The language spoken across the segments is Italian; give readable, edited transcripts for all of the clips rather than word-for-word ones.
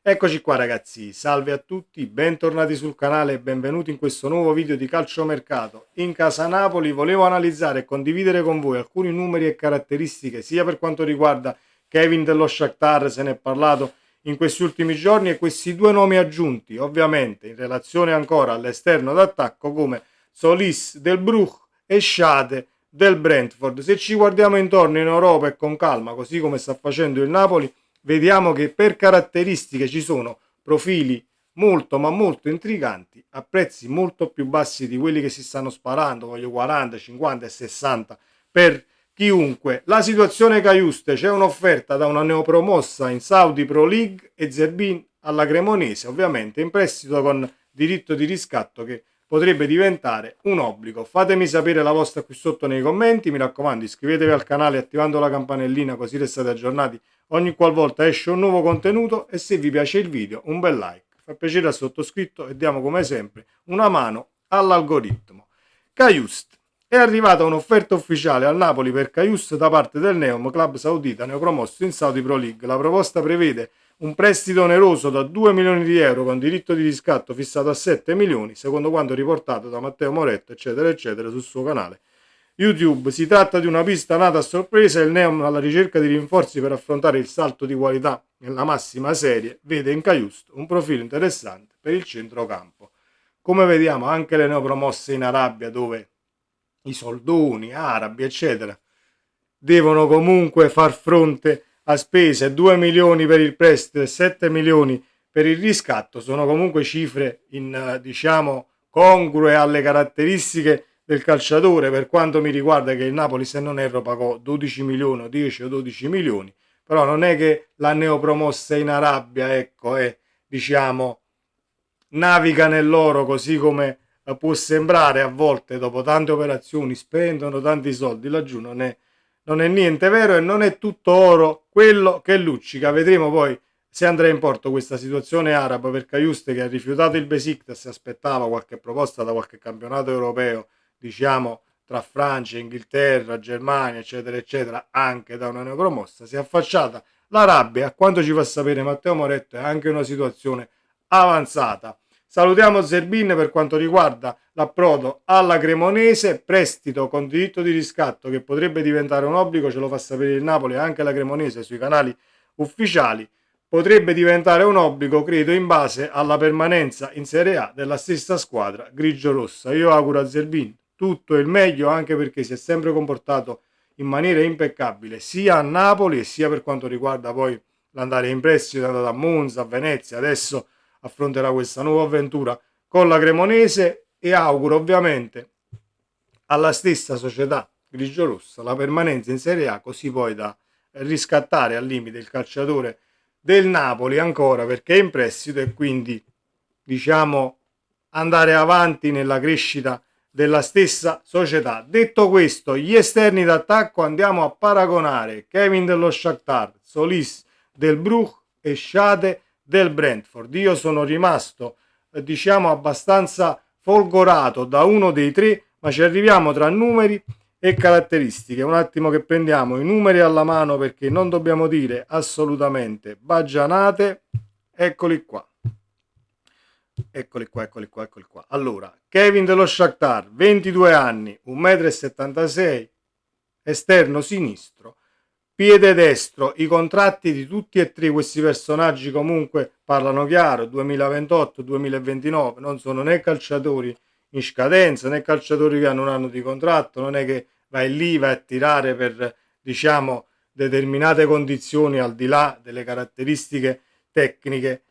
Eccoci qua ragazzi, salve a tutti, bentornati sul canale e benvenuti in questo nuovo video di calciomercato. In casa Napoli volevo analizzare e condividere con voi alcuni numeri e caratteristiche sia per quanto riguarda Kevin dello Shakhtar, se ne è parlato in questi ultimi giorni, e questi due nomi aggiunti, ovviamente in relazione ancora all'esterno d'attacco come Solis del Bruch e Schade del Brentford. Se ci guardiamo intorno in Europa e con calma, così come sta facendo il Napoli, vediamo che per caratteristiche ci sono profili molto ma molto intriganti a prezzi molto più bassi di quelli che si stanno sparando, voglio 40, 50 e 60 per chiunque. La situazione Caiuste: c'è un'offerta da una neopromossa in Saudi Pro League e Zerbin alla Cremonese, ovviamente in prestito con diritto di riscatto che potrebbe diventare un obbligo. Fatemi sapere la vostra qui sotto nei commenti, mi raccomando iscrivetevi al canale attivando la campanellina così restate aggiornati ogni qualvolta esce un nuovo contenuto, e se vi piace il video un bel like, fa piacere al sottoscritto e diamo come sempre una mano all'algoritmo. Caiust: è arrivata un'offerta ufficiale al Napoli per Caiust da parte del Neom, club saudita neopromosso in Saudi Pro League. La proposta prevede un prestito oneroso da 2 milioni di euro con diritto di riscatto fissato a 7 milioni, secondo quanto riportato da Matteo Moretto, eccetera, eccetera, sul suo canale YouTube. Si tratta di una pista nata a sorpresa e il Neom, alla ricerca di rinforzi per affrontare il salto di qualità nella massima serie, vede in Caiust un profilo interessante per il centrocampo. Come vediamo, anche le neopromosse in Arabia, dove i soldoni arabi eccetera devono comunque far fronte a spese, 2 milioni per il prestito e 7 milioni per il riscatto, sono comunque cifre diciamo congrue alle caratteristiche del calciatore, per quanto mi riguarda, che il Napoli, se non erro, pagò 12 milioni, 10 o 12 milioni, però non è che la neopromossa in Arabia, ecco, diciamo, naviga nell'oro, così come può sembrare a volte. Dopo tante operazioni spendono tanti soldi laggiù, non è niente vero e non è tutto oro quello che luccica. Vedremo poi se andrà in porto questa situazione araba per Caiuste, che ha rifiutato il Besiktas, si aspettava qualche proposta da qualche campionato europeo, diciamo tra Francia, Inghilterra, Germania, eccetera, eccetera, anche da una neopromossa. Si è affacciata l'Arabia, a quanto ci fa sapere Matteo Moretto, è anche una situazione avanzata. Salutiamo Zerbin per quanto riguarda l'approdo alla Cremonese, prestito con diritto di riscatto che potrebbe diventare un obbligo, ce lo fa sapere il Napoli e anche la Cremonese sui canali ufficiali. Potrebbe diventare un obbligo, credo, in base alla permanenza in Serie A della stessa squadra grigio-rossa. Io auguro a Zerbin tutto il meglio, anche perché si è sempre comportato in maniera impeccabile sia a Napoli e sia per quanto riguarda poi l'andare in prestito, è andato a Monza, a Venezia, adesso affronterà questa nuova avventura con la Cremonese, e auguro ovviamente alla stessa società grigio-rossa la permanenza in Serie A, così poi da riscattare al limite il calciatore del Napoli ancora perché è in prestito, e quindi diciamo andare avanti nella crescita della stessa società. Detto questo, gli esterni d'attacco, andiamo a paragonare Kevin dello Shakhtar, Solis del Bruch e Schade del Brentford. Io sono rimasto diciamo abbastanza folgorato da uno dei tre, ma ci arriviamo tra numeri e caratteristiche. Un attimo che prendiamo i numeri alla mano, perché non dobbiamo dire assolutamente baggianate. Eccoli qua. Eccoli qua, eccoli qua, eccoli qua. Allora, Kevin dello Shakhtar, 22 anni, 1,76 m, esterno sinistro, piede destro. I contratti di tutti e tre questi personaggi comunque parlano chiaro: 2028-2029, non sono né calciatori in scadenza né calciatori che hanno un anno di contratto, non è che vai lì, vai a tirare per diciamo determinate condizioni al di là delle caratteristiche tecniche.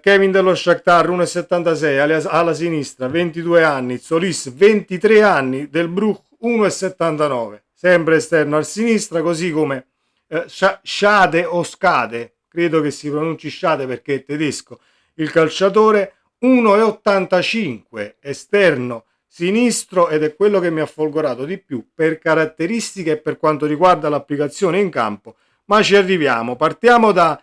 Kevin dello Shakhtar, 1,76 alla sinistra, 22 anni, Solis 23 anni del Bruch, 1,79, sempre esterno a sinistra, così come Schade o Scade, credo che si pronunci Schade perché è tedesco il calciatore, 1,85 esterno sinistro, ed è quello che mi ha folgorato di più per caratteristiche e per quanto riguarda l'applicazione in campo. Ma ci arriviamo. Partiamo da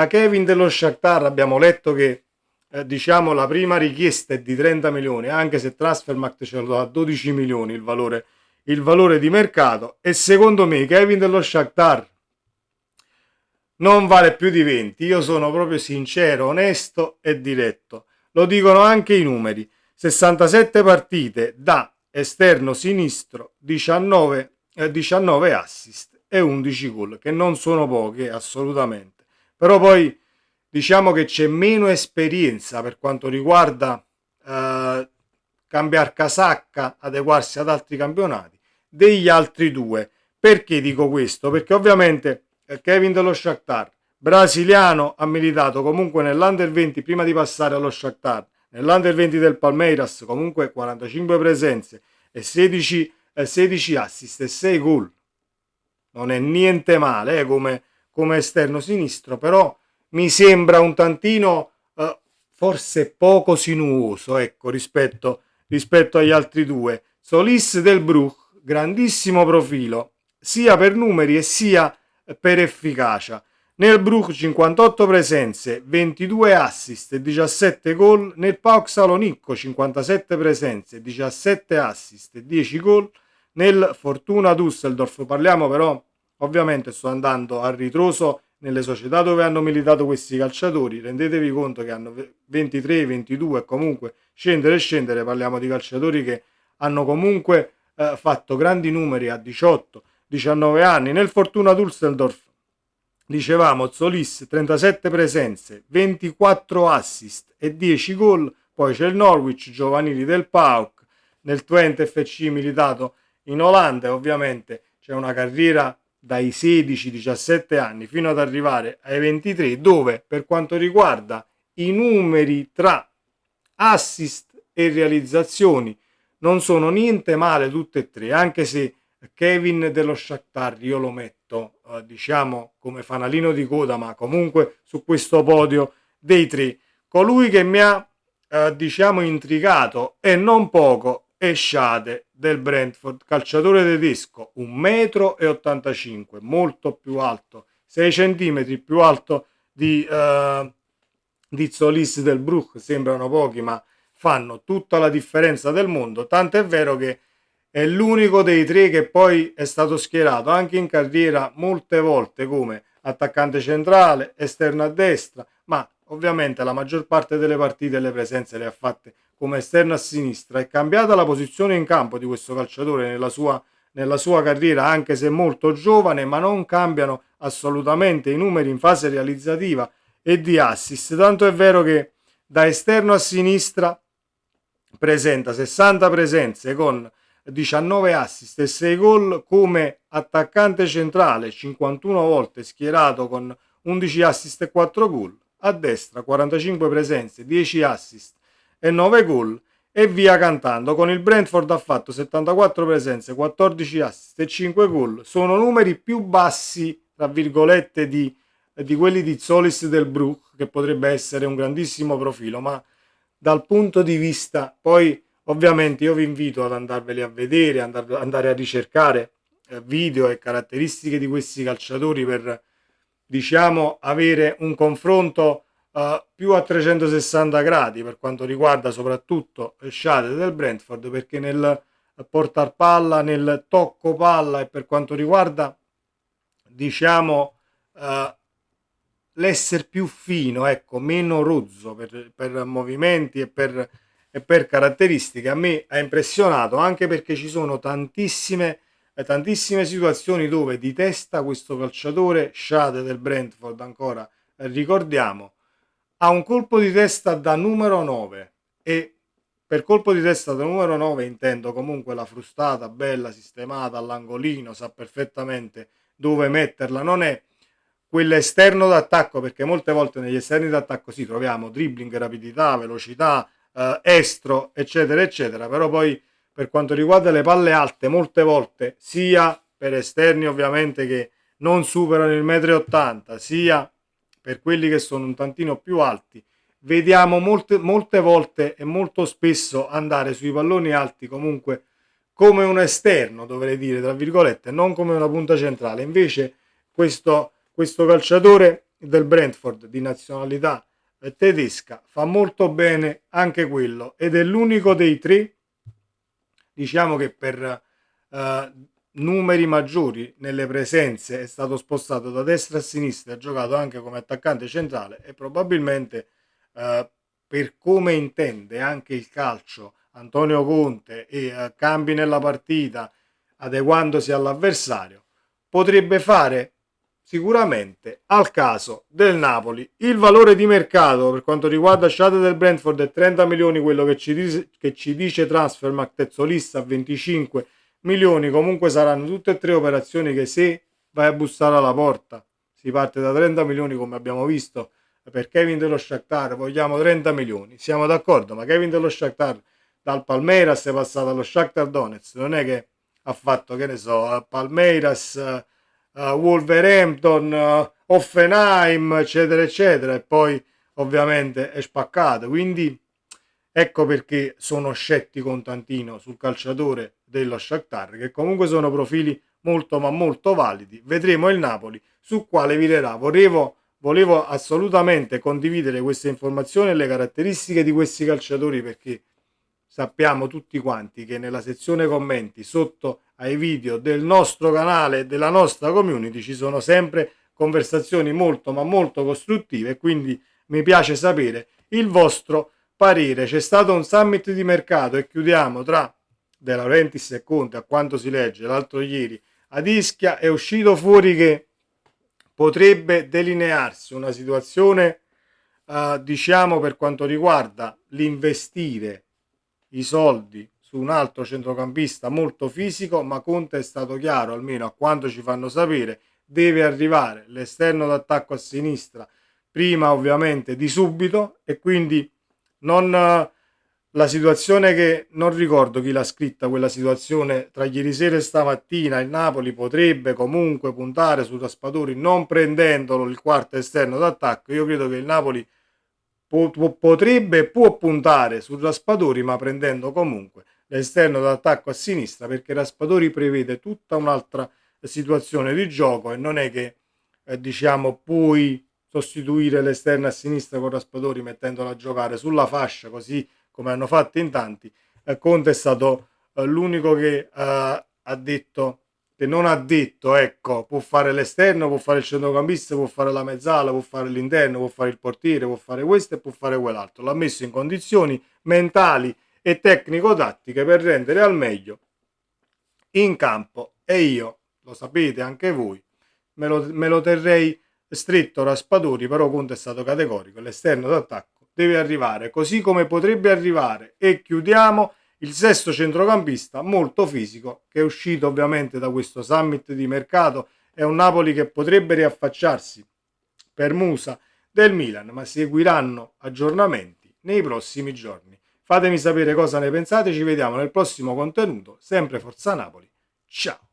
Kevin dello Shakhtar. Abbiamo letto che diciamo la prima richiesta è di 30 milioni, anche se Transfermarkt ce lo dà a 12 milioni il valore di mercato, e secondo me Kevin dello Shakhtar non vale più di 20. Io sono proprio sincero, onesto e diretto. Lo dicono anche i numeri. 67 partite da esterno sinistro, 19 assist e 11 gol, che non sono poche assolutamente. Però poi diciamo che c'è meno esperienza per quanto riguarda cambiare casacca, adeguarsi ad altri campionati degli altri due. Perché dico questo? Perché ovviamente Kevin dello Shakhtar, brasiliano, ha militato comunque nell'Under 20 prima di passare allo Shakhtar, nell'Under 20 del Palmeiras, comunque 45 presenze e 16 assist e 6 gol. Non è niente male come esterno sinistro, però mi sembra un tantino forse poco sinuoso, ecco, rispetto agli altri due. Solis del Bruch, grandissimo profilo, sia per numeri e sia per efficacia. Nel Bruch 58 presenze, 22 assist e 17 gol. Nel PAOK Salonicco 57 presenze, 17 assist e 10 gol. Nel Fortuna Düsseldorf, parliamo però, ovviamente sto andando a ritroso nelle società dove hanno militato questi calciatori, rendetevi conto che hanno 23, 22 e comunque scendere, parliamo di calciatori che hanno comunque fatto grandi numeri a 18, 19 anni. Nel Fortuna Düsseldorf dicevamo Zolis 37 presenze, 24 assist e 10 gol, poi c'è il Norwich, giovanili del PAOK, nel Twente FC militato in Olanda e ovviamente c'è una carriera dai 16-17 anni fino ad arrivare ai 23 dove per quanto riguarda i numeri tra assist e realizzazioni non sono niente male tutte e tre, anche se Kevin dello Shakhtar io lo metto diciamo come fanalino di coda, ma comunque su questo podio dei tre. Colui che mi ha diciamo intrigato e non poco è Schade del Brentford, calciatore tedesco, 1,85 m, molto più alto, 6 cm più alto di Zolis del Bruch, sembrano pochi ma fanno tutta la differenza del mondo, tanto è vero che è l'unico dei tre che poi è stato schierato anche in carriera molte volte come attaccante centrale, esterno a destra, ma ovviamente la maggior parte delle partite le presenze le ha fatte come esterno a sinistra. È cambiata la posizione in campo di questo calciatore nella sua carriera, anche se molto giovane, ma non cambiano assolutamente i numeri in fase realizzativa e di assist. Tanto è vero che da esterno a sinistra presenta 60 presenze con 19 assist e 6 gol, come attaccante centrale 51 volte schierato con 11 assist e 4 gol, a destra 45 presenze, 10 assist e 9 gol e via cantando. Con il Brentford ha fatto 74 presenze, 14 assist e 5 gol. Sono numeri più bassi, tra virgolette, di quelli di Zolis del Bruch, che potrebbe essere un grandissimo profilo, ma dal punto di vista poi ovviamente io vi invito ad andarveli a vedere, andare a ricercare video e caratteristiche di questi calciatori per diciamo avere un confronto più a 360 gradi per quanto riguarda soprattutto Schade del Brentford, perché nel portar palla, nel tocco palla e per quanto riguarda diciamo l'essere più fino, ecco, meno rozzo per movimenti e per caratteristiche, a me ha impressionato anche perché ci sono tantissime situazioni dove di testa questo calciatore, Schade del Brentford ancora, ricordiamo, ha un colpo di testa da numero 9 e per colpo di testa da numero 9 intendo comunque la frustata bella sistemata all'angolino, sa perfettamente dove metterla, non è quell'esterno d'attacco, perché molte volte negli esterni d'attacco si troviamo dribbling, rapidità, velocità, estro, eccetera, eccetera, però poi per quanto riguarda le palle alte, molte volte, sia per esterni ovviamente che non superano il 1,80 m, sia per quelli che sono un tantino più alti, vediamo molte volte e molto spesso andare sui palloni alti comunque come un esterno, dovrei dire, tra virgolette, non come una punta centrale. Invece questo calciatore del Brentford di nazionalità tedesca fa molto bene anche quello ed è l'unico dei tre diciamo che per numeri maggiori nelle presenze, è stato spostato da destra a sinistra, ha giocato anche come attaccante centrale e probabilmente per come intende anche il calcio Antonio Conte e cambi nella partita adeguandosi all'avversario, potrebbe fare sicuramente al caso del Napoli. Il valore di mercato per quanto riguarda Shade del Brentford è 30 milioni, quello che ci dice Transfermarkt, terzo lista a 25 milioni. Comunque saranno tutte e tre operazioni che, se vai a bussare alla porta, si parte da 30 milioni come abbiamo visto per Kevin dello Shakhtar, vogliamo 30 milioni, siamo d'accordo, ma Kevin dello Shakhtar dal Palmeiras è passato allo Shakhtar Donetsk, non è che ha fatto, che ne so, Palmeiras, Wolverhampton, Hoffenheim, eccetera, eccetera, e poi ovviamente è spaccato. Quindi ecco perché sono scettico un tantino sul calciatore dello Shakhtar, che comunque sono profili molto ma molto validi. Vedremo il Napoli su quale virerà. Volevo assolutamente condividere queste informazioni e le caratteristiche di questi calciatori, perché sappiamo tutti quanti che nella sezione commenti sotto ai video del nostro canale e della nostra community ci sono sempre conversazioni molto ma molto costruttive, e quindi mi piace sapere il vostro parere. C'è stato un summit di mercato e chiudiamo tra De Laurentiis e Conte, a quanto si legge l'altro ieri ad Ischia. È uscito fuori che potrebbe delinearsi una situazione diciamo per quanto riguarda l'investire i soldi su un altro centrocampista molto fisico, ma Conte è stato chiaro, almeno a quanto ci fanno sapere, deve arrivare l'esterno d'attacco a sinistra prima ovviamente di subito, e quindi non la situazione, che non ricordo chi l'ha scritta, quella situazione tra ieri sera e stamattina, il Napoli potrebbe comunque puntare su Raspadori non prendendolo il quarto esterno d'attacco. Io credo che il Napoli potrebbe e può puntare su Raspadori, ma prendendo comunque l'esterno d'attacco a sinistra, perché Raspadori prevede tutta un'altra situazione di gioco, e non è che diciamo puoi sostituire l'esterno a sinistra con Raspadori mettendolo a giocare sulla fascia così come hanno fatto in tanti. Conte è stato l'unico che ha detto, che non ha detto, ecco, può fare l'esterno, può fare il centrocampista, può fare la mezzala, può fare l'interno, può fare il portiere, può fare questo e può fare quell'altro. L'ha messo in condizioni mentali e tecnico-tattiche per rendere al meglio in campo, e io, lo sapete anche voi, me lo terrei stretto Raspadori. Però Conte è stato categorico, l'esterno d'attacco deve arrivare, così come potrebbe arrivare, e chiudiamo, il sesto centrocampista molto fisico che è uscito ovviamente da questo summit di mercato. È un Napoli che potrebbe riaffacciarsi per Musa del Milan, ma seguiranno aggiornamenti nei prossimi giorni. Fatemi sapere cosa ne pensate, ci vediamo nel prossimo contenuto, sempre Forza Napoli, ciao!